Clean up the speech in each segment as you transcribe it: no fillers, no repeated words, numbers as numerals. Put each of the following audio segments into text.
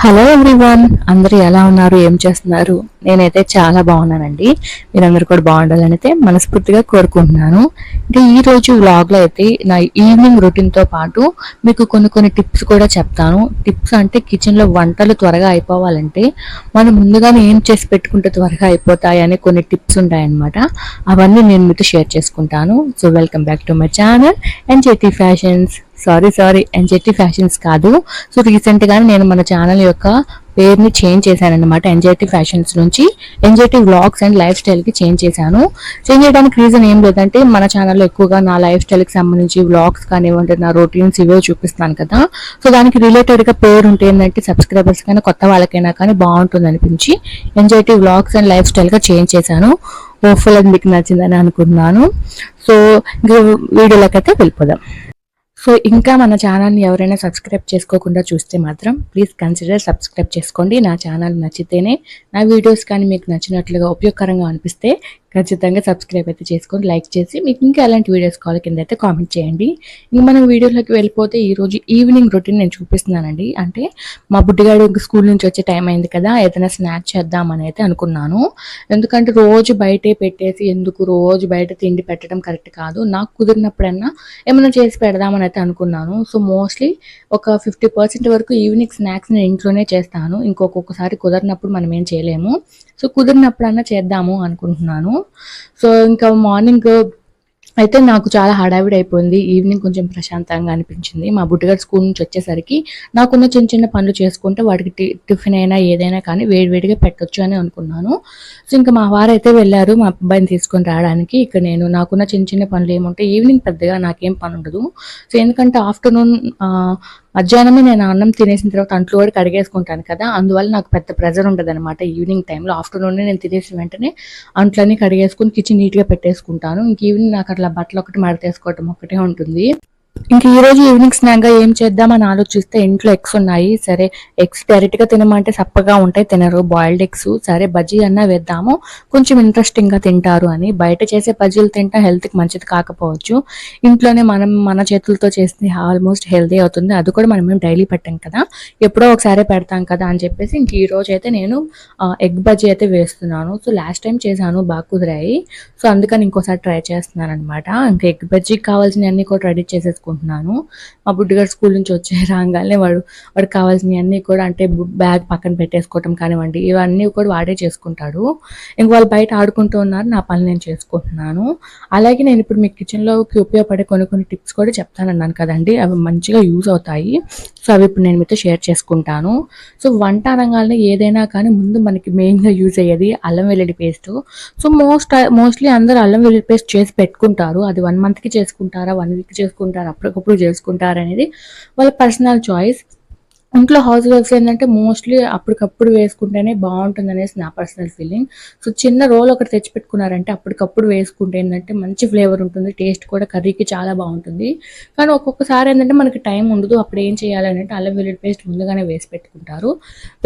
Hello everyone, అందరూ ఎలా ఉన్నారు? ఏం చేస్తున్నారు? నేనైతే చాలా బాగున్నానండి. మీరందరూ కూడా బాగుండాలని అయితే మనస్ఫూర్తిగా కోరుకుంటున్నాను. ఇంకా ఈ రోజు వ్లాగ్లో అయితే నా ఈవినింగ్ రొటీన్తో పాటు మీకు కొన్ని టిప్స్ కూడా చెప్తాను. టిప్స్ అంటే కిచెన్లో వంటలు త్వరగా అయిపోవాలంటే మనం ముందుగానే ఏం చేసి పెట్టుకుంటే త్వరగా అయిపోతాయి అనే కొన్ని టిప్స్ ఉంటాయన్నమాట. అవన్నీ నేను మీతో షేర్ చేసుకుంటాను. So welcome back to my channel ఎన్జేటీ fashions. Sorry ఎన్జేటీ fashions కాదు. సో రీసెంట్గానే నేను మన ఛానల్ యొక్క పేరుని చేంజ్ చేశాను అనమాట. ఎన్జేటీ ఫ్యాషన్స్ నుంచి ఎన్జేటీ వ్లాగ్స్ అండ్ లైఫ్ స్టైల్కి చేంజ్ చేశాను. చేంజ్ చేయడానికి రీజన్ ఏం లేదంటే మన ఛానల్లో ఎక్కువగా నా లైఫ్ స్టైల్కి సంబంధించి వ్లాగ్స్ కానివ్వండి, నా రొటీన్స్ ఇవే చూపిస్తాను కదా. సో దానికి రిలేటెడ్గా పేరు ఉంటే ఏంటంటే సబ్స్క్రైబర్స్ కైనా కొత్త వాళ్ళకైనా కానీ బాగుంటుంది అనిపించి ఎన్జేటీ వ్లాగ్స్ అండ్ లైఫ్ స్టైల్గా చేంజ్ చేశాను. హోప్ఫుల్ అది మీకు నచ్చిందని అనుకుంటున్నాను. సో ఇంకా వీడియోలోకి అయితే వెళ్ళిపోదాం. సో ఇంకా మన ఛానల్ని ఎవరైనా సబ్స్క్రైబ్ చేసుకోకుండా చూస్తే మాత్రం ప్లీజ్ కన్సిడర్ సబ్స్క్రైబ్ చేసుకోండి. నా ఛానల్ నచ్చితేనే, నా వీడియోస్ కానీ మీకు నచ్చినట్లుగా ఉపయోగకరంగా అనిపిస్తే ఖచ్చితంగా సబ్స్క్రైబ్ అయితే చేసుకొని లైక్ చేసి మీకు ఇంకా ఎలాంటి వీడియోస్ కావాలి కింద అయితే కామెంట్ చేయండి. ఇంక మనం వీడియోలోకి వెళ్ళిపోతే ఈరోజు ఈవినింగ్ రొటీన్ నేను చూపిస్తున్నానండి. అంటే మా బుడ్డిగాడు స్కూల్ నుంచి వచ్చే టైం అయింది కదా, ఏదైనా స్నాక్ చేద్దామని అయితే అనుకున్నాను. ఎందుకంటే రోజు బయటే పెట్టేసి ఎందుకు రోజు బయట తిండి పెట్టడం కరెక్ట్ కాదు. నాకు కుదిరినప్పుడన్నా ఏమైనా చేసి పెడదామని అయితే అనుకున్నాను. సో మోస్ట్లీ ఒక 50% వరకు ఈవినింగ్ స్నాక్స్ నేను ఇంట్లోనే చేస్తాను. ఇంకొకసారి కుదిరినప్పుడు మనం ఏం చేయలేము. సో కుదిరినప్పుడన్నా చేద్దాము అనుకుంటున్నాను. సో ఇంకా మార్నింగ్ అయితే నాకు చాలా హడావిడి అయిపోయింది. ఈవినింగ్ కొంచెం ప్రశాంతంగా అనిపించింది. మా బుడ్డిగాడు స్కూల్ నుంచి వచ్చేసరికి నాకున్న చిన్న పనులు చేసుకుంటే వాడికి టిఫిన్ అయినా ఏదైనా కానీ వేడివేడిగా పెట్టొచ్చు అని అనుకున్నాను. సో ఇంకా మా వారైతే వెళ్ళారు మా అబ్బాయిని తీసుకొని రావడానికి. ఇక్కడ నేను నాకున్న చిన్న పనులు ఏముంటాయి, ఈవినింగ్ పెద్దగా నాకేం పని ఉండదు. సో ఎందుకంటే ఆఫ్టర్నూన్ మధ్యాహ్నమే నేను అన్నం తినేసిన తర్వాత అంట్లు కూడా కడిగేసుకుంటాను కదా, అందువల్ల నాకు పెద్ద ప్రెజర్ ఉండదు అనమాట. ఈవినింగ్ టైంలో ఆఫ్టర్నూన్ నేను తినేసిన వెంటనే అంట్లన్నీ కడిగేసుకుని కిచెన్ నీట్గా పెట్టేసుకుంటాను. ఇంక ఈవినింగ్ నాకు అట్లా బట్టలు ఒకటి మడతేసుకోవటం ఒకటే ఉంటుంది. ఇంక ఈ రోజు ఈవినింగ్ స్నాక్ గా ఏం చేద్దామని ఆలోచిస్తే ఇంట్లో ఎగ్స్ ఉన్నాయి. సరే ఎగ్స్ డైరెక్ట్ గా తినమంటే సప్పగా ఉంటాయి, తినరు. బాయిల్డ్ ఎగ్స్ సరే బజ్జీ అన్నా వేద్దాము, కొంచెం ఇంట్రెస్టింగ్ గా తింటారు అని. బయట చేసే బజ్జీలు తింటా హెల్త్ కి మంచిది కాకపోవచ్చు, ఇంట్లోనే మనం మన చేతులతో చేస్తే ఆల్మోస్ట్ హెల్తీ అవుతుంది. అది కూడా మనం డైలీ పెట్టాం కదా, ఎప్పుడో ఒకసారి పెడతాం కదా అని చెప్పేసి ఇంక ఈ రోజు అయితే నేను ఎగ్ బజ్జీ అయితే వేస్తున్నాను. సో లాస్ట్ టైం చేశాను, బాగా కుదిరాయి. సో అందుకని ఇంకోసారి ట్రై చేస్తున్నాను అనమాట. ఇంకా ఎగ్ బజ్జీకి కావాల్సిన అన్ని కూడా రెడీ చేసేసుకుంటున్నాను. మా బుడ్డిగాడు స్కూల్ నుంచి వచ్చే రాగానే వాడికి కావాల్సినవి అన్నీ కూడా అంటే బ్యాగ్ పక్కన పెట్టేసుకోవటం కానివ్వండి, ఇవన్నీ కూడా వాడే చేసుకుంటాడు. ఇంక వాళ్ళు బయట ఆడుకుంటూ ఉన్నారు, నా పని నేను చేసుకుంటున్నాను. అలాగే నేను ఇప్పుడు మీ కిచెన్లోకి ఉపయోగపడే కొన్ని టిప్స్ కూడా చెప్తానన్నాను కదండి, అవి మంచిగా యూజ్ అవుతాయి. సో అవి ఇప్పుడు నేను మీతో షేర్ చేసుకుంటాను. సో వంట అనగానే ఏదైనా కానీ ముందు మనకి మెయిన్గా యూజ్ అయ్యేది అల్లం వెల్లుల్లి పేస్ట్. సో మోస్ట్లీ అందరూ అల్లం వెల్లుల్లి పేస్ట్ చేసి పెట్టుకుంటారు. అది 1 మంత్కి చేసుకుంటారా, 1 వీక్ చేసుకుంటారా, అప్పటికప్పుడు చేసుకుంటారా అనేది వాళ్ళ పర్సనల్ చాయిస్. ఇంట్లో హౌస్ వైఫ్స్ ఏంటంటే మోస్ట్లీ అప్పటికప్పుడు వేసుకుంటేనే బాగుంటుంది అనేసి నా పర్సనల్ ఫీలింగ్. సో చిన్న రోల్ ఒకటి తెచ్చి పెట్టుకున్నారంటే అప్పటికప్పుడు వేసుకుంటే ఏంటంటే మంచి ఫ్లేవర్ ఉంటుంది, టేస్ట్ కూడా కర్రీకి చాలా బాగుంటుంది. కానీ ఒక్కొక్కసారి ఏంటంటే మనకి టైం ఉండదు, అప్పుడు ఏం చేయాలి అంటే అల్లం వెల్లుల్లి పేస్ట్ ముందుగానే వేసి పెట్టుకుంటారు.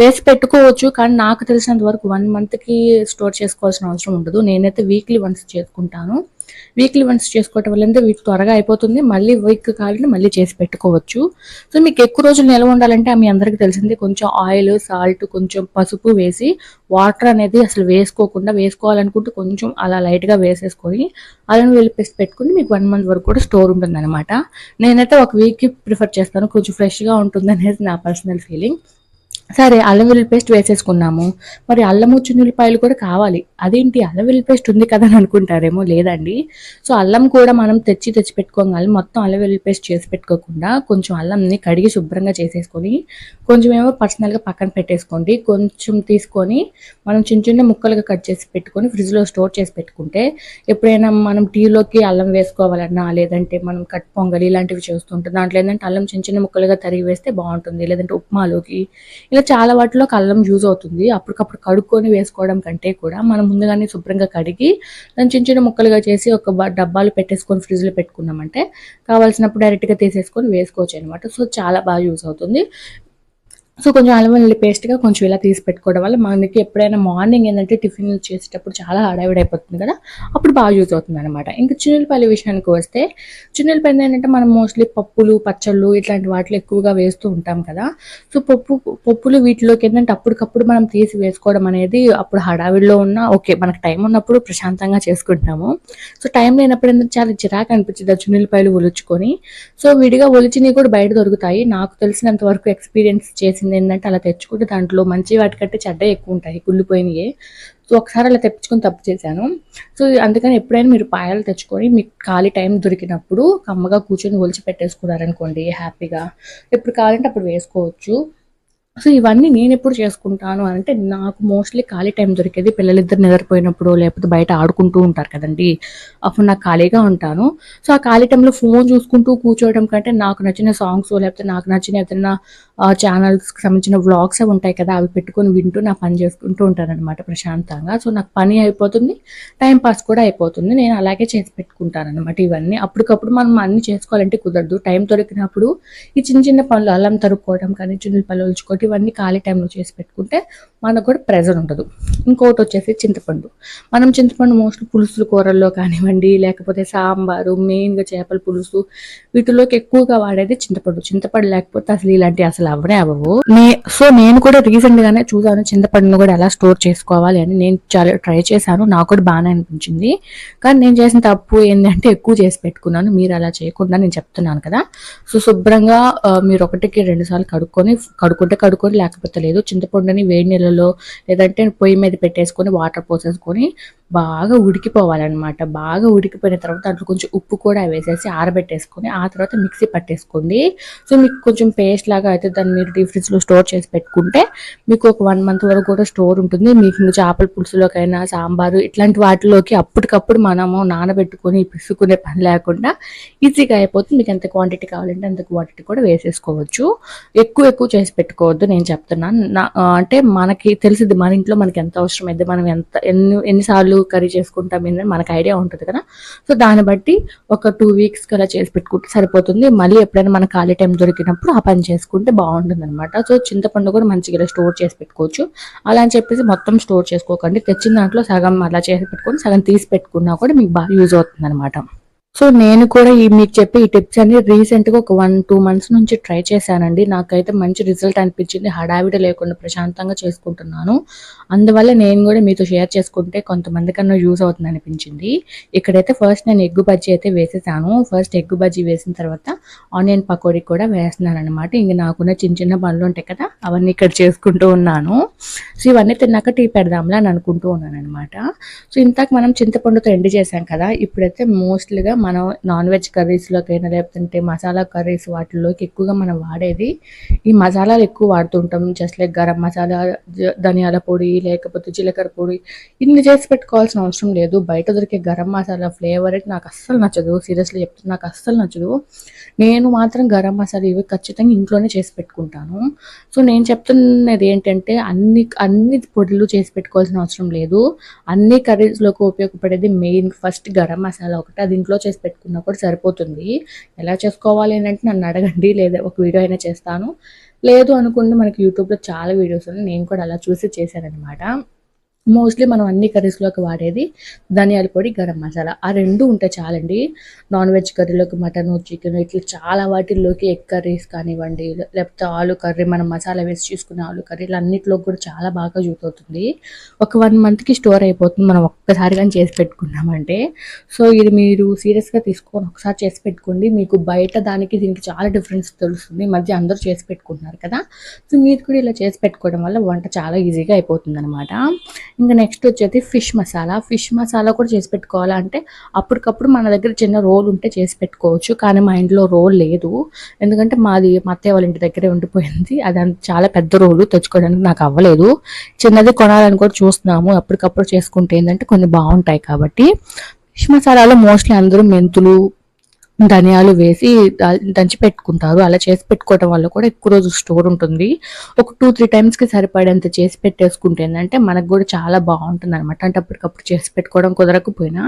వేసి పెట్టుకోవచ్చు, కానీ నాకు తెలిసినంత వరకు 1 మంత్కి స్టోర్ చేసుకోవాల్సిన అవసరం ఉండదు. నేనైతే వీక్లీ వన్స్ చేసుకుంటాను. వీక్లీ వన్స్ చేసుకోవటం వల్ల అంటే వీక్ త్వరగా అయిపోతుంది, మళ్ళీ వీక్ కావాలంటే మళ్ళీ చేసి పెట్టుకోవచ్చు. సో మీకు ఎక్కువ రోజులు నిల్వ ఉండాలంటే మీ అందరికీ తెలిసింది కొంచెం ఆయిల్, సాల్ట్, కొంచెం పసుపు వేసి వాటర్ అనేది అసలు వేసుకోవాలనుకుంటే కొంచెం అలా లైట్గా వేసేసుకొని అల్లం వెల్లుల్లి పేస్ట్ పెట్టుకుని మీకు 1 మంత్ వరకు కూడా స్టోర్ ఉంటుంది అనమాట. నేనైతే ఒక వీక్కి ప్రిఫర్ చేస్తాను, కొంచెం ఫ్రెష్గా ఉంటుంది అనేది నా పర్సనల్ ఫీలింగ్. సరే అల్లం వెల్లుల్లి పేస్ట్ వేసేసుకున్నాము, మరి అల్లము చిన్నుల్లిపాయలు కూడా కావాలి. అదేంటి అల్లం వెల్లుల్లి పేస్ట్ ఉంది కదా అని అనుకుంటారేమో, లేదండి. సో అల్లం కూడా మనం తెచ్చి పెట్టుకోగాలి. మొత్తం అల్లం వెల్లుల్లి పేస్ట్ చేసి పెట్టుకోకుండా కొంచెం అల్లంని కడిగి శుభ్రంగా చేసేసుకొని కొంచెం ఏమో పర్సనల్గా పక్కన పెట్టేసుకోండి. కొంచెం తీసుకొని మనం చిన్న ముక్కలుగా కట్ చేసి పెట్టుకొని ఫ్రిడ్జ్లో స్టోర్ చేసి పెట్టుకుంటే ఎప్పుడైనా మనం టీలోకి అల్లం వేసుకోవాలన్నా, లేదంటే మనం కట్ పొంగలి ఇలాంటివి చేస్తుంటాం, దాంట్లో ఏంటంటే అల్లం చిన్న ముక్కలుగా తరిగి వేస్తే బాగుంటుంది. లేదంటే ఉప్మాలోకి ఇలా చాలా వాటిలో అల్లం యూజ్ అవుతుంది. అప్పటికప్పుడు కడుక్కొని వేసుకోవడం కంటే కూడా మనం ముందుగానే శుభ్రంగా కడిగి దాన్ని చిన్న ముక్కలుగా చేసి ఒక డబ్బాలు పెట్టేసుకొని ఫ్రిడ్జ్లో పెట్టుకున్నామంటే కావాల్సినప్పుడు డైరెక్ట్గా తీసేసుకొని వేసుకోవచ్చు అనమాట. సో చాలా బాగా యూజ్ అవుతుంది. సో కొంచెం అల్లం వెల్లుల్లి పేస్ట్గా కొంచెం ఇలా తీసి పెట్టుకోవడం వల్ల మనకి ఎప్పుడైనా మార్నింగ్ ఏంటంటే టిఫిన్ చేసేటప్పుడు చాలా హడావిడి అయిపోతుంది కదా, అప్పుడు బాగా యూజ్ అవుతుంది అనమాట. ఇంకా చిన్నులపల్లి విషయానికి వస్తే, చిన్నులపల్లి ఏంటంటే మనం మోస్ట్లీ పప్పులు పచ్చళ్ళు ఇట్లాంటి వాటిలో ఎక్కువగా వేస్తూ ఉంటాం కదా. సో పప్పులు వీటిలోకి ఏంటంటే అప్పటికప్పుడు మనం తీసి వేసుకోవడం అనేది అప్పుడు హడావిడిలో ఉన్న ఓకే, మనకు టైం ఉన్నప్పుడు ప్రశాంతంగా చేసుకుంటాము. సో టైం లేనప్పుడు ఏంటంటే చాలా చిరాకు అనిపించింది ఆ చిన్నులపాయలు ఒలుచుకొని. సో విడిగా ఒలిచినవి కూడా బయట దొరుకుతాయి. నాకు తెలిసినంత వరకు ఎక్స్పీరియన్స్ చేసింది ఏంటంటే అలా తెచ్చుకుంటే దాంట్లో మంచి వాటికంటే చెడ్డ ఎక్కువ ఉంటాయి, కుళ్ళిపోయినవి. సో ఒకసారి అలా తెప్పించుకొని తప్పు చేశాను. సో అందుకని ఎప్పుడైనా మీరు పాయలు తెచ్చుకొని మీకు ఖాళీ టైం దొరికినప్పుడు కమ్మగా కూర్చొని ఒలిచి పెట్టేసుకున్నారనుకోండి హ్యాపీగా, ఎప్పుడు కావాలంటే అప్పుడు వేసుకోవచ్చు. సో ఇవన్నీ నేను ఎప్పుడు చేసుకుంటాను అంటే, నాకు మోస్ట్లీ ఖాళీ టైం దొరికేది పిల్లలిద్దరు నిద్రపోయినప్పుడు, లేకపోతే బయట ఆడుకుంటూ ఉంటారు కదండి, అప్పుడు నాకు ఖాళీగా ఉంటాను. సో ఆ ఖాళీ టైంలో ఫోన్ చూసుకుంటూ కూర్చోవడం కంటే నాకు నచ్చిన సాంగ్స్ లేకపోతే నాకు నచ్చిన ఏదైనా ఛానల్స్కి సంబంధించిన వ్లాగ్స్ ఉంటాయి కదా, అవి పెట్టుకొని వింటూ నా పని చేసుకుంటూ ఉంటానన్నమాట ప్రశాంతంగా. సో నాకు పని అయిపోతుంది, టైం పాస్ కూడా అయిపోతుంది. నేను అలాగే చేసి పెట్టుకుంటాను అనమాట. ఇవన్నీ అప్పటికప్పుడు మనం అన్ని చేసుకోవాలంటే కుదరదు. టైం దొరికినప్పుడు ఈ చిన్న చిన్న పనులు, అల్లం తరుక్కోవడం కానీ, చిన్న పనులు ఉంచుకోవడం, ఇవన్నీ ఖాళీ టైంలో చేసి పెట్టుకుంటే మనకు కూడా ప్రెజర్ ఉండదు. ఇంకోటి వచ్చేసి చింతపండు. మనం చింతపండు మోస్ట్లీ పులుసులు కూరల్లో కానివ్వండి, లేకపోతే సాంబారు, మెయిన్గా చేపల పులుసు, వీటిలోకి ఎక్కువగా వాడేది చింతపండు. చింతపండు లేకపోతే అసలు ఇలాంటివి అసలు అవనే అవ్వవు. సో నేను కూడా రీసెంట్ గానే చూసాను చింతపండును కూడా ఎలా స్టోర్ చేసుకోవాలి అని. నేను చాలా ట్రై చేశాను, నాకు కూడా బాగానే అనిపించింది. కానీ నేను చేసిన తప్పు ఏంటంటే ఎక్కువ చేసి పెట్టుకున్నాను. మీరు అలా చేయకుండా నేను చెప్తున్నాను కదా. సో శుభ్రంగా మీరు 1కి 2 సార్లు కడుక్కుంటే లేకపోతే లేదు. చింతపండుని వేడి నీళ్ళలో లేదంటే పొయ్యి మీద పెట్టేసుకొని వాటర్ పోసేసుకొని బాగా ఉడికిపోవాలన్నమాట. బాగా ఉడికిపోయిన తర్వాత దాంట్లో కొంచెం ఉప్పు కూడా వేసేసి ఆరబెట్టేసుకొని ఆ తర్వాత మిక్సీ పట్టేసుకోండి. సో మీకు కొంచెం పేస్ట్ లాగా అయితే దాన్ని మీరు డీప్ ఫ్రిడ్జ్లో స్టోర్ చేసి పెట్టుకుంటే మీకు ఒక 1 మంత్ వరకు కూడా స్టోర్ ఉంటుంది. మీకు చేపల పులుసులోకైనా, సాంబారు ఇట్లాంటి వాటిలోకి అప్పటికప్పుడు మనము నానబెట్టుకొని పిసుకునే పని లేకుండా ఈజీగా అయిపోతుంది. మీకు ఎంత క్వాంటిటీ కావాలంటే అంత క్వాంటిటీ కూడా వేసేసుకోవచ్చు. ఎక్కువ చేసి పెట్టుకోవద్దు నేను చెప్తున్నాను. అంటే మనకి తెలిసింది మన ఇంట్లో మనకి ఎంత అవసరం అయితే, మనం ఎన్నిసార్లు కర్రీ చేసుకుంటాం ఏంటంటే మనకు ఐడియా ఉంటుంది కదా. సో దాన్ని బట్టి ఒక 2 వీక్స్ అలా చేసి పెట్టుకుంటే సరిపోతుంది. మళ్ళీ ఎప్పుడైనా మన ఖాళీ టైం దొరికినప్పుడు ఆ పని చేసుకుంటే బాగుంటుంది అనమాట. సో చింతపండు కూడా మంచిగా స్టోర్ చేసి పెట్టుకోవచ్చు. అలా అని చెప్పేసి మొత్తం స్టోర్ చేసుకోకండి. తెచ్చిన దాంట్లో సగం అలా చేసి పెట్టుకొని సగం తీసి పెట్టుకున్నా కూడా మీకు బాగా యూజ్ అవుతుంది అనమాట. సో నేను కూడా మీకు చెప్పే ఈ టిప్స్ అన్ని రీసెంట్గా ఒక 1-2 మంత్స్ నుంచి ట్రై చేశానండి. నాకైతే మంచి రిజల్ట్ అనిపించింది. హడావిడి లేకుండా ప్రశాంతంగా చేసుకుంటున్నాను. అందువల్ల నేను కూడా మీతో షేర్ చేసుకుంటే కొంతమంది కన్నా యూజ్ అవుతుంది అనిపించింది. ఇక్కడైతే ఫస్ట్ నేను ఎగ్గు బజ్జీ అయితే వేసేసాను. ఫస్ట్ ఎగ్గు బజ్జీ వేసిన తర్వాత ఆనియన్ పకోడీ కూడా వేస్తున్నాను అనమాట. ఇంక నాకున్న చిన్న చిన్న పనులు ఉంటాయి కదా, అవన్నీ ఇక్కడ చేసుకుంటూ ఉన్నాను. సో ఇవన్నీ తిన్నాక టీ పెడదాంలా అని అనుకుంటూ ఉన్నాను అనమాట. సో ఇంతకు మనం చింతపండుతో ఎండి చేసాం కదా, ఇప్పుడైతే మోస్ట్లీగా మనం నాన్ వెజ్ కర్రీస్లోకైనా లేకపోతే మసాలా కర్రీస్ వాటిల్లోకి ఎక్కువగా మనం వాడేది ఈ మసాలాలు ఎక్కువ వాడుతుంటాం. జస్ట్ లైక్ గరం మసాలా, ధనియాల పొడి, లేకపోతే జీలకర్ర పొడి, ఇన్ని చేసి పెట్టుకోవాల్సిన అవసరం లేదు. బయట దొరికే గరం మసాలా ఫ్లేవర్ అయితే నాకు అస్సలు నచ్చదు. సీరియస్లీ చెప్తున్నా, నాకు అస్సలు నచ్చదు. నేను మాత్రం గరం మసాలా ఇవి ఖచ్చితంగా ఇంట్లోనే చేసి పెట్టుకుంటాను. సో నేను చెప్తున్నది ఏంటంటే అన్ని పొడులు చేసి పెట్టుకోవాల్సిన అవసరం లేదు. అన్ని కర్రీస్లోకి ఉపయోగపడేది మెయిన్ ఫస్ట్ గరం మసాలా ఒకటి, అది ఇంట్లో చేసి పెట్టుకున్నా కూడా సరిపోతుంది. ఎలా చేసుకోవాలి అని అంటే నన్ను అడగండి, లేదా ఒక వీడియో అయినా చేస్తాను. లేదు అనుకుంటే మనకి యూట్యూబ్లో చాలా వీడియోస్ ఉన్నాయి, నేను కూడా అలా చూసి చేశాను అనమాట. మోస్ట్లీ మనం అన్ని కర్రీస్లోకి వాడేది ధనియాల పొడి, గరం మసాలా, ఆ రెండు ఉంటే చాలండి. నాన్ వెజ్ కర్రీలోకి మటన్, చికెన్ ఇట్లా చాలా వాటిల్లోకి ఎగ్ కర్రీస్ కానివ్వండి, లేకపోతే ఆలు కర్రీ, మనం మసాలా వేసి చేసుకునే ఆలు కర్రీలు అన్నింటిలో కూడా చాలా బాగా యూజ్ అవుతుంది. ఒక 1 మంత్కి స్టోర్ అయిపోతుంది మనం ఒక్కసారి కానీ చేసి పెట్టుకున్నామంటే. సో ఇది మీరు సీరియస్గా తీసుకొని ఒకసారి చేసి పెట్టుకోండి. మీకు బయట దానికి దీనికి చాలా డిఫరెన్స్ తెలుస్తుంది. మధ్య అందరూ చేసి పెట్టుకుంటున్నారు కదా, సో మీరు కూడా ఇలా చేసి పెట్టుకోవడం వల్ల వంట చాలా ఈజీగా అయిపోతుంది అనమాట. ఇంకా నెక్స్ట్ వచ్చేది ఫిష్ మసాలా కూడా చేసి పెట్టుకోవాలంటే అప్పటికప్పుడు మన దగ్గర చిన్న రోల్ ఉంటే చేసి పెట్టుకోవచ్చు. కానీ మా ఇంట్లో రోల్ లేదు, ఎందుకంటే మా అత్తయ్య వాళ్ళ ఇంటి దగ్గరే ఉండిపోయింది. అది చాలా పెద్ద రోలు తెచ్చుకోవడానికి నాకు అవ్వలేదు. చిన్నది కొనాలని కూడా చూస్తున్నాము, అప్పటికప్పుడు చేసుకుంటే ఏంటంటే కొన్ని బాగుంటాయి కాబట్టి. ఫిష్ మసాలాలో మోస్ట్లీ అందరూ మెంతులు, ధనియాలు వేసి దంచి పెట్టుకుంటారు. అలా చేసి పెట్టుకోవడం వల్ల కూడా ఎక్కువ రోజు స్టోర్ ఉంటుంది. ఒక 2-3 టైమ్స్‌కి సరిపడేంత చేసి పెట్టేసుకుంటే ఏందంటే మనకు గూడా చాలా బావుంటుందనమాట. అంటే అప్పటికప్పుడు చేసి పెట్టుకోవడం కుదరకపోయినా,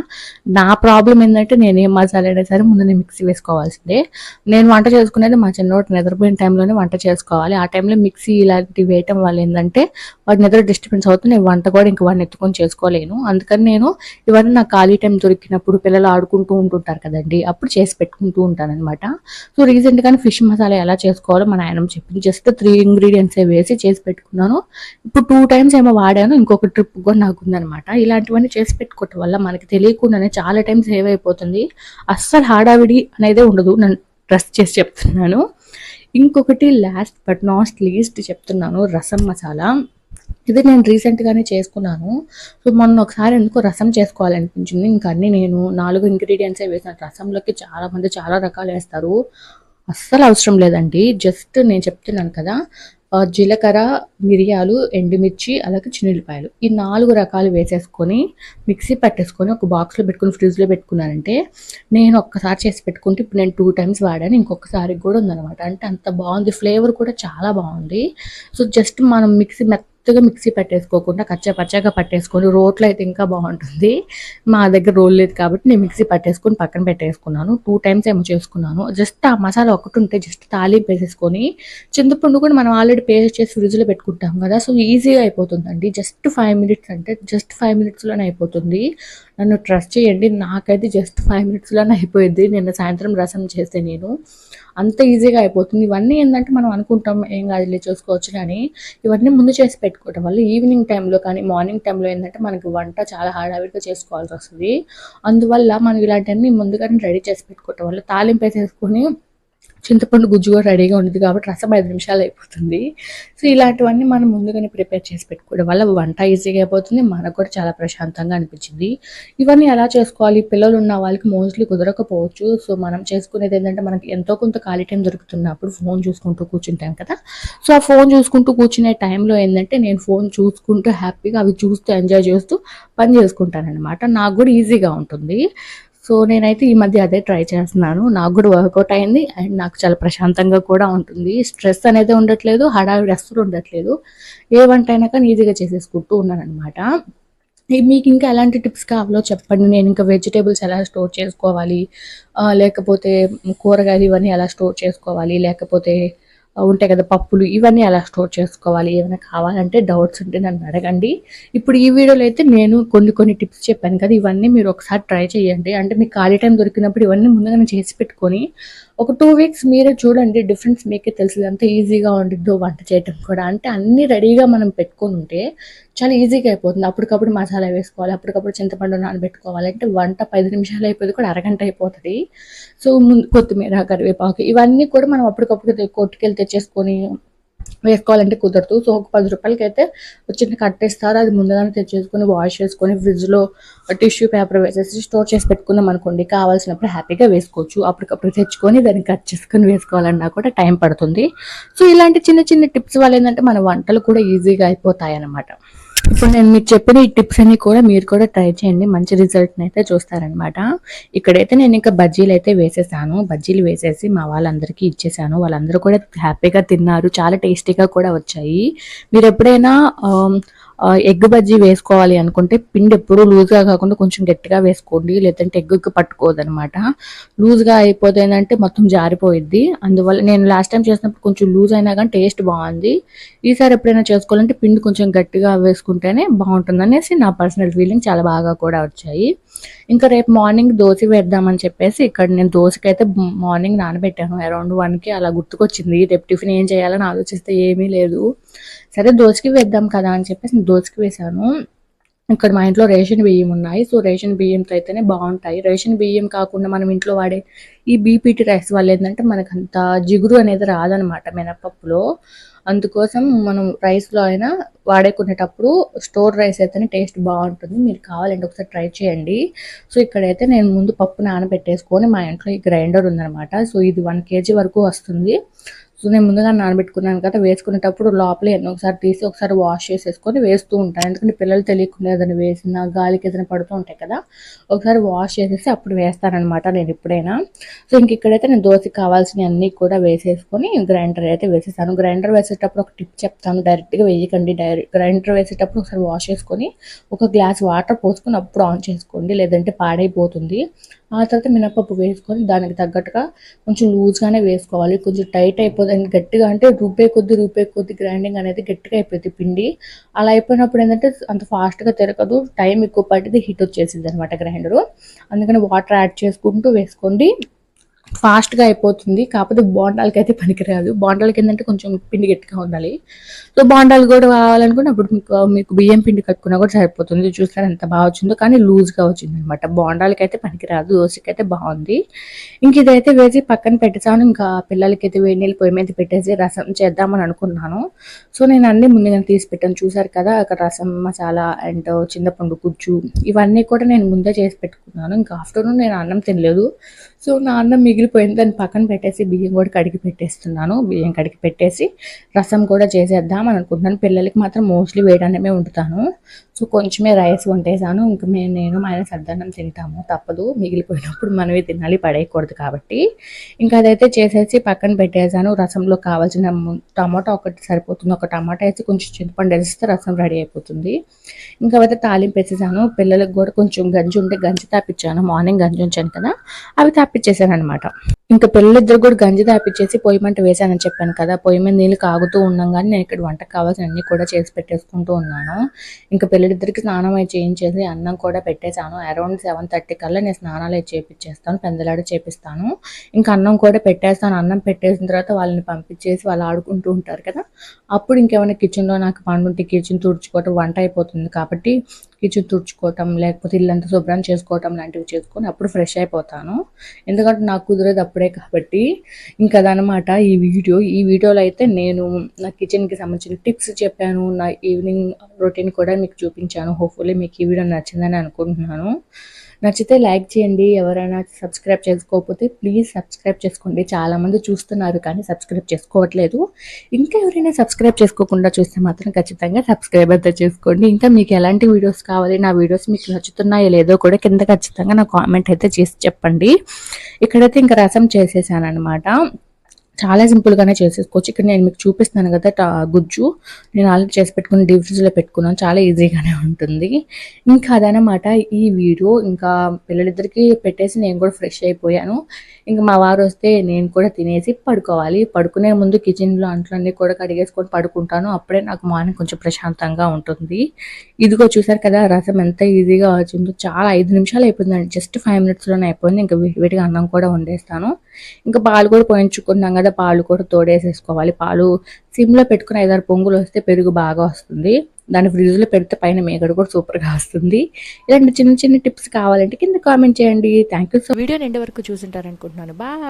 నా ప్రాబ్లమ్ ఏందంటే నేను ఏ మసాలా అయినా సరే ముందు నేను మిక్సీ వేసుకోవాల్సిందే. నేను వంట చేసుకునేది మా చిన్నోడు నిద్రపోయిన టైంలోనే వంట చేసుకోవాలి. ఆ టైంలో మిక్సీ ఇలాంటివి వేయటం వల్ల ఏందంటే వాడి నిద్ర డిస్టర్బెన్స్ అవుతుంది. నేను వంట కూడా ఇంక వాడిని ఎత్తుకొని చేసుకోలేను. అందుకని నేను ఇవన్నీ నాకు ఖాళీ టైం దొరికినప్పుడు పిల్లలు ఆడుకుంటూ ఉంటుంటారు కదండీ! అప్పుడు చేసి పెట్టుకుంటూ ఉంటాననమాట. సో, రీసెంట్‌గానే ఫిష్ మసాలా ఎలా చేసుకోవాలో మా నాయనమ్మ చెప్పింది. జస్ట్ 3 ఇంగ్రీడియెంట్సే వేసి చేసి పెట్టుకున్నాను. ఇప్పుడు 2 టైమ్స్ ఏమో వాడాను. ఇంకొక ట్రిప్ కూడా నాకుందనమాట. ఇలాంటివన్నీ చేసి పెట్టుకోవటం వల్ల మనకి తెలియకుండానే చాలా టైం సేవ్ అయిపోతుంది. అస్సలు హడావిడి అనేదే ఉండదు. నేను ట్రస్ట్ చేసి చెప్తున్నాను. ఇంకొకటి లాస్ట్ బట్ నాట్ లీస్ట్ చెప్తున్నాను, రసం మసాలా. ఇది నేను రీసెంట్‌గానే చేసుకున్నాను. సో, మొన్న ఒకసారి ఎందుకో రసం చేసుకోవాలనిపించింది. ఇంక అన్నీ నేను 4 ఇంగ్రీడియెంట్సే వేసాను. రసంలోకి చాలామంది చాలా రకాలేస్తారు. అస్సలు అవసరం లేదండి. జస్ట్ నేను చెప్తున్నాను కదా! జీలకర్ర, మిరియాలు, ఎండుమిర్చి, అలాగే చిన్నుల్లిపాయలు. ఈ 4 రకాలు వేసేసుకొని మిక్సీ పట్టేసుకొని ఒక బాక్స్‌లో పెట్టుకొని ఫ్రిడ్జ్‌లో పెట్టుకున్నానంటే, నేను ఒక్కసారి చేసి పెట్టుకుంటే ఇప్పుడు నేను 2 టైమ్స్ వాడాను. ఇంకొకసారికి కూడా ఉందనమాట. అంటే అంత బావుంది. ఫ్లేవర్ కూడా చాలా బావుంది. సో, జస్ట్ మనం మెత్తగా మిక్సీ పట్టేసుకోకుండా కచ్చా పచ్చాగా పట్టేసుకొని రోట్లో అయితే ఇంకా బాగుంటుంది. మా దగ్గర రోల్ లేదు కాబట్టి నేను మిక్సీ పట్టేసుకొని పక్కన పెట్టేసుకున్నాను. 2 టైమ్స్ ఏమో చేసుకున్నాను. జస్ట్ ఆ మసాలా ఒకటి ఉంటే జస్ట్ తాలింపు వేసేసుకొని చింతపండు కూడా మనం ఆల్రెడీ పేస్ట్ చేసి ఫ్రిడ్జ్లో పెట్టుకుంటాం కదా! సో, ఈజీగా అయిపోతుందండి. జస్ట్ 5 మినిట్స్ అంటే జస్ట్ 5 మినిట్స్‌లోనే అయిపోతుంది. నన్ను ట్రస్ట్ చేయండి. నాకైతే జస్ట్ 5 మినిట్స్‌లోనే అయిపోయింది. నిన్న సాయంత్రం రసం చేస్తే నేను. అంత ఈజీగా అయిపోతుంది. ఇవన్నీ ఏందంటే మనం అనుకుంటాం ఏం కాదులే చేసుకోవచ్చు కానీ, ఇవన్నీ ముందు చేసి పెట్టుకోవడం వల్ల ఈవినింగ్ టైంలో కానీ, మార్నింగ్ టైంలో ఏందంటే మనకి వంట చాలా హడావిడిగా చేసుకోవాల్సొస్తది. అందువల్ల మనం ఇలాంటివన్నీ ముందుగానే రెడీ చేసి పెట్టుకోవటం వల్ల తాలింపేసేసుకొని చింతపండు గుజ్జు కూడా రెడీగా ఉంటుంది కాబట్టి రసం 5 నిమిషాలు అయిపోతుంది. సో, ఇలాంటివన్నీ మనం ముందుగానే ప్రిపేర్ చేసి పెట్టుకోవడం వల్ల వంట ఈజీగా అయిపోతుంది. మనకు కూడా చాలా ప్రశాంతంగా అనిపించింది. ఇవన్నీ ఎలా చేసుకోవాలి? పిల్లలు ఉన్న వాళ్ళకి మోస్ట్‌లీ కుదరకపోవచ్చు. సో, మనం చేసుకునేది ఏంటంటే మనకి ఎంతో కొంత ఖాళీ టైం దొరుకుతున్నప్పుడు ఫోన్ చూసుకుంటూ కూర్చుంటాం కదా! సో, ఆ ఫోన్ చూసుకుంటూ కూర్చునే టైంలో ఏందంటే నేను ఫోన్ చూసుకుంటూ హ్యాపీగా అవి చూస్తూ ఎంజాయ్ చేస్తూ పని చేసుకుంటాననమాట. నాకు కూడా ఈజీగా ఉంటుంది. సో, నేనైతే ఈ మధ్య అదే ట్రై చేస్తున్నాను. నాకు గూడా వర్కౌట్ అయింది. అండ్ నాకు చాలా ప్రశాంతంగా కూడా ఉంటుంది. స్ట్రెస్ అనేది ఉండట్లేదు. హడావిడి అస్సలు ఉండట్లేదు. ఏ వంటైనా కానీ ఈజీగా చేసేసుకుంటూ ఉన్నాననమాట. మీకు ఇంకా ఎలాంటి టిప్స్ కావాలో చెప్పండి. నేను ఇంకా వెజిటబుల్స్ ఎలా స్టోర్ చేసుకోవాలి? లేకపోతే కూరగాయలు ఇవన్నీ ఎలా స్టోర్ చేసుకోవాలి? లేకపోతే ఉంటాయి కదా పప్పులు, ఇవన్నీ ఎలా స్టోర్ చేసుకోవాలి? ఏమైనా కావాలంటే డౌట్స్ ఉంటే నన్ను అడగండి. ఇప్పుడు ఈ వీడియోలో అయితే నేను కొన్ని టిప్స్ చెప్పాను కదా! ఇవన్నీ మీరు ఒకసారి ట్రై చేయండి. అంటే మీకు ఖాళీ టైం దొరికినప్పుడు ఇవన్నీ ముందుగానే చేసి పెట్టుకొని ఒక 2 వీక్స్ మీరే చూడండి. డిఫరెన్స్ మీకే తెలుస్తది. ఎంత ఈజీగా ఉండిద్దో వంట చేయటం కూడా. అంటే అన్నీ రెడీగా మనం పెట్టుకొనుంటే చాలా ఈజీగా అయిపోతుంది. అప్పటికప్పుడు మసాలా వేసుకోవాలి. అప్పటికప్పుడు చింతపండు నానబెట్టుకోవాలి. అంటే వంట 10 నిమిషాలు అయిపోయేది కూడా అరగంట అయిపోతది. సో, కొత్తిమీర, కరివేపాకు ఇవన్నీ కూడా మనం అప్పటికప్పుడు కొట్టుకెళ్ళి తెచ్చేసుకొని వేసుకోవాలంటే కుదరదు. సో, ఒక ₹10కైతే ఒక చిన్న కట్టిస్తారు. అది ముందుగానే తెచ్చేసుకొని వాష్ చేసుకొని ఫ్రిడ్జ్‌లో టిష్యూ పేపర్ వేసేసి స్టోర్ చేసి పెట్టుకున్నాం అనుకోండి. కావాల్సినప్పుడు హ్యాపీగా వేసుకోవచ్చు. అప్పటికప్పుడు తెచ్చుకొని దాన్ని కట్ చేసుకొని వేసుకోవాలన్నా కూడా టైం పడుతుంది. సో, ఇలాంటి చిన్న చిన్న టిప్స్ వల్ల ఏందంటే మన వంటలు కూడా ఈజీగా అయిపోతాయన్నమాట. ఇప్పుడు నేను మీకు చెప్పిన ఈ టిప్స్ అన్ని కూడా మీరు కూడా ట్రై చేయండి. మంచి రిజల్ట్‌ని అయితే చూస్తారనమాట. ఇక్కడైతే నేను ఇంకా బజ్జీలైతే వేసేసాను. బజ్జీలు వేసేసి మా వాళ్ళందరికీ ఇచ్చేసాను. వాళ్ళందరూ కూడా హ్యాపీగా తిన్నారు. చాలా టేస్టీగా కూడా వచ్చాయి. మీరెప్పుడైనా ఎగ్ బజ్జీ వేసుకోవాలి అనుకుంటే పిండి ఎప్పుడూ లూజ్‌గా కాకుండా కొంచెం గట్టిగా వేసుకోండి. లేదంటే ఎగ్‌కి పట్టుకోదనమాట. లూజ్‌గా అయిపోతే ఏందంటే మొత్తం జారిపోయిద్ది. అందువల్ల నేను లాస్ట్ టైమ్ చేసినప్పుడు కొంచెం లూజ్ అయినా కానీ టేస్ట్ బాగుంది. ఈసారి ఎప్పుడైనా చేసుకోవాలంటే పిండి కొంచెం గట్టిగా వేసుకుంటేనే బాగుంటుందనేసి నా పర్సనల్ ఫీలింగ్. చాలా బాగా కూడా వచ్చాయి. ఇంకా రేపు మార్నింగ్ దోశ వేద్దామని చెప్పేసి ఇక్కడ నేను దోశకైతే మార్నింగ్ నానబెట్టాను. అరౌండ్ 1కి అలా గుర్తుకొచ్చింది. రేపు టిఫిన్ ఏం చేయాలని ఆలోచిస్తే ఏమీ లేదు. సరే దోశకి వేద్దాం కదా అని చెప్పేసి నేను దోశకి వేశాను. ఇక్కడ మా ఇంట్లో రేషన్ బియ్యం ఉన్నాయి. సో, రేషన్ బియ్యంతో అయితేనే బాగుంటాయి. రేషన్ బియ్యం కాకుండా మనం ఇంట్లో వాడే ఈ బీపీటీ రైస్ వల్ల ఏంటంటే మనకంత జిగురు అనేది రాదనమాట మినపప్పులో. అందుకోసం మనం రైస్‌లో అయినా వాడుకునేటప్పుడు స్టోర్ రైస్ అయితేనే టేస్ట్ బాగుంటుంది. మీరు కావాలంటే ఒకసారి ట్రై చేయండి. సో, ఇక్కడైతే నేను ముందు పప్పు నానబెట్టేసుకొని మా ఇంట్లో ఈ గ్రైండర్ ఉందనమాట. సో, ఇది 1 కేజీ వరకు వస్తుంది. సో నేను ముందుగా నానబెట్టుకున్నాను కదా, వేసుకునేటప్పుడు లోపల ఎన్నో ఒకసారి తీసి ఒకసారి వాష్ చేసేసుకొని వేస్తూ ఉంటాను. ఎందుకంటే పిల్లలు తెలియకుండా ఏదైనా వేసినా గాలికి ఏదైనా పడుతూ ఉంటాయి కదా, ఒకసారి వాష్ చేసేసి అప్పుడు వేస్తానన్నమాట నేను ఎప్పుడైనా. సో ఇంక ఇక్కడైతే నేను దోశకి కావాల్సినవి అన్నీ కూడా వేసేసుకొని గ్రైండర్ అయితే వేసేసాను. గ్రైండర్ వేసేటప్పుడు ఒక టిప్ చెప్తాను, డైరెక్ట్గా వేయకండి. గ్రైండర్ వేసేటప్పుడు ఒకసారి వాష్ చేసుకొని ఒక గ్లాస్ వాటర్ పోసుకొని అప్పుడు ఆన్ చేసుకోండి, లేదంటే పాడైపోతుంది. ఆ తర్వాత మినపప్పు వేసుకొని దానికి తగ్గట్టుగా కొంచెం లూజ్గానే వేసుకోవాలి. కొంచెం టైట్ అయిపోతుంది, గట్టిగా అంటే రూపే కొద్ది గ్రైండింగ్ అనేది గట్టిగా అయిపోతుంది పిండి. అలా అయిపోయినప్పుడు ఏంటంటే అంత ఫాస్ట్గా తిరగదు, టైం ఎక్కువ పట్టింది, హీట్ వచ్చేసింది అనమాట గ్రైండరు. అందుకని వాటర్ యాడ్ చేసుకుంటూ వేసుకోండి, ఫాస్ట్గా అయిపోతుంది. కాకపోతే బోండాలకి అయితే పనికిరాదు. బోండాలకి ఏంటంటే కొంచెం పిండి గట్టిగా ఉండాలి. సో బోండాలు కూడా కావాలనుకుంటే అప్పుడు మీకు బియ్యం పిండి కట్టుకున్నా కూడా సరిపోతుంది. చూసారా ఎంత బాగా వచ్చిందో, కానీ లూజ్గా వచ్చింది అనమాట. బోండాలకి అయితే పనికిరాదు, దోశకి అయితే బాగుంది. ఇంక ఇదైతే వేసి పక్కన పెట్టేసాను. ఇంకా పిల్లలకైతే వేడి నీళ్ళు పొయ్యి మీద పెట్టేసి రసం చేద్దామని అనుకున్నాను. సో నేను అన్నీ ముందుగా తీసి పెట్టాను. చూసారు కదా, అక్కడ రసం మసాలా అండ్ చింతపండు గుజ్జు ఇవన్నీ కూడా నేను ముందే చేసి పెట్టుకున్నాను. ఇంకా ఆఫ్టర్నూన్ నేను అన్నం తినలేదు. సో నా అన్నం మిగిలిపోయింది, దాన్ని పక్కన పెట్టేసి బియ్యం కూడా కడిగి పెట్టేస్తున్నాను. బియ్యం కడిగి పెట్టేసి రసం కూడా చేసేద్దాం అని అనుకుంటున్నాను. పిల్లలకి మాత్రం మోస్ట్లీ వేడన్నమే వండుతాను. సో కొంచెమే రైస్ వండేసాను. ఇంకా నేను మా ఆయన సద్దన్నం తింటాము, తప్పదు, మిగిలిపోయినప్పుడు మనమే తినాలి, పడేయకూడదు కాబట్టి. ఇంకా అదైతే చేసేసి పక్కన పెట్టేసాను. రసంలో కావాల్సిన టమాటా ఒకటి సరిపోతుంది, ఒక టమాటా వేసి కొంచెం చింతపండు వేస్తే రసం రెడీ అయిపోతుంది. ఇంకా అవైతే తాలింపు వేసేసాను. పిల్లలకు కూడా కొంచెం గంజి ఉంటే గంజి తాపించాను, మార్నింగ్ గంజి ఉంచాను కదా, అవి తాపించేసాను అనమాట. ఇంకా పిల్లలిద్దరు కూడా గంజి తాపించేసి పొయ్యి మంట వేసానని చెప్పాను కదా, పొయ్యి మీద నీళ్ళు కాగుతూ ఉండగానే నేను ఇక్కడ వంటకు కావాల్సిన అన్ని కూడా చేసి పెట్టేసుకుంటూ ఉన్నాను. ఇంకా పిల్లలిద్దరికి స్నానం అయి చేయించేసి అన్నం కూడా పెట్టేశాను. అరౌండ్ 7:30 కల్లా నేను స్నానాలు అయితే చేపించేస్తాను, పెందలాడ చేపిస్తాను. ఇంకా అన్నం కూడా పెట్టేస్తాను. అన్నం పెట్టేసిన తర్వాత వాళ్ళని పంపించేసి వాళ్ళు ఆడుకుంటూ ఉంటారు కదా, అప్పుడు ఇంకేమైనా కిచెన్లో నాకు పని ఉంటే కిచెన్ తుడుచుకోవటం, వంట అయిపోతుంది కాబట్టి కిచెన్ తుడుచుకోవటం లేకపోతే ఇల్లంతా శుభ్రం చేసుకోవటం లాంటివి చేసుకొని అప్పుడు ఫ్రెష్ అయిపోతాను. ఎందుకంటే నాకు కుదిరేది అప్పుడే కాబట్టి. ఇంకా అదనమాట ఈ వీడియోలో అయితే నేను నా కిచెన్కి సంబంధించిన టిప్స్ చెప్పాను, నా ఈవినింగ్ రొటీన్ కూడా మీకు చూపించాను. హోప్ఫుల్లీ మీకు ఈ వీడియో నచ్చిందని అనుకుంటున్నాను. నచ్చితే లైక్ చేయండి. ఎవరైనా సబ్స్క్రైబ్ చేసుకోకపోతే ప్లీజ్ సబ్స్క్రైబ్ చేసుకోండి. చాలామంది చూస్తున్నారు కానీ సబ్స్క్రైబ్ చేసుకోవట్లేదు. ఇంకా ఎవరైనా సబ్స్క్రైబ్ చేసుకోకుండా చూస్తే మాత్రం ఖచ్చితంగా సబ్స్క్రైబ్ అయితే చేసుకోండి. ఇంకా మీకు ఎలాంటి వీడియోస్ కావాలి, నా వీడియోస్ మీకు నచ్చుతున్నాయో లేదో కూడా కింద ఖచ్చితంగా నా కామెంట్ అయితే చేసి చెప్పండి. ఇక్కడైతే ఇంకా రసం చేసేసాను అనమాట. చాలా సింపుల్గానే చేసేసుకోవచ్చు. ఇక్కడ నేను మీకు చూపిస్తాను కదా గుజ్జు, నేను ఆల్రెడీ చేసి పెట్టుకుని డీప్ ఫ్రిడ్జ్లో పెట్టుకున్నాను, చాలా ఈజీగానే ఉంటుంది. ఇంకా అదనమాట ఈ వీడియో. ఇంకా పిల్లలిద్దరికి పెట్టేసి నేను కూడా ఫ్రెష్ అయిపోయాను. ఇంకా మా వారు వస్తే నేను కూడా తినేసి పడుకోవాలి. పడుకునే ముందు కిచెన్లో అంట్లన్నీ కూడా కడిగేసుకొని పడుకుంటాను, అప్పుడే నాకు మార్నింగ్ కొంచెం ప్రశాంతంగా ఉంటుంది. ఇదిగో చూసారు కదా రసం ఎంత ఈజీగా వచ్చిందో, చాలా 5 నిమిషాలు అయిపోయిందండి, జస్ట్ 5 మినిట్స్లోనే అయిపోయింది. ఇంకా వేడిగా అన్నం కూడా వండేస్తాను. ఇంకా పాలు కూడా పోయించుకున్నాం కదా, పాలు కూడా తోడేసేసుకోవాలి. పాలు సిమ్లో పెట్టుకుని 5-6 పొంగులు వస్తే పెరుగు బాగా వస్తుంది. దాన్ని ఫ్రిడ్జ్లో పెడితే పైన మేగడ కూడా సూపర్గా వస్తుంది. ఇలాంటి చిన్న చిన్న టిప్స్ కావాలంటే కింద కామెంట్ చేయండి. Thank you. So video end వరకు చూసింటారనుకుంటున్నాను. బాయ్.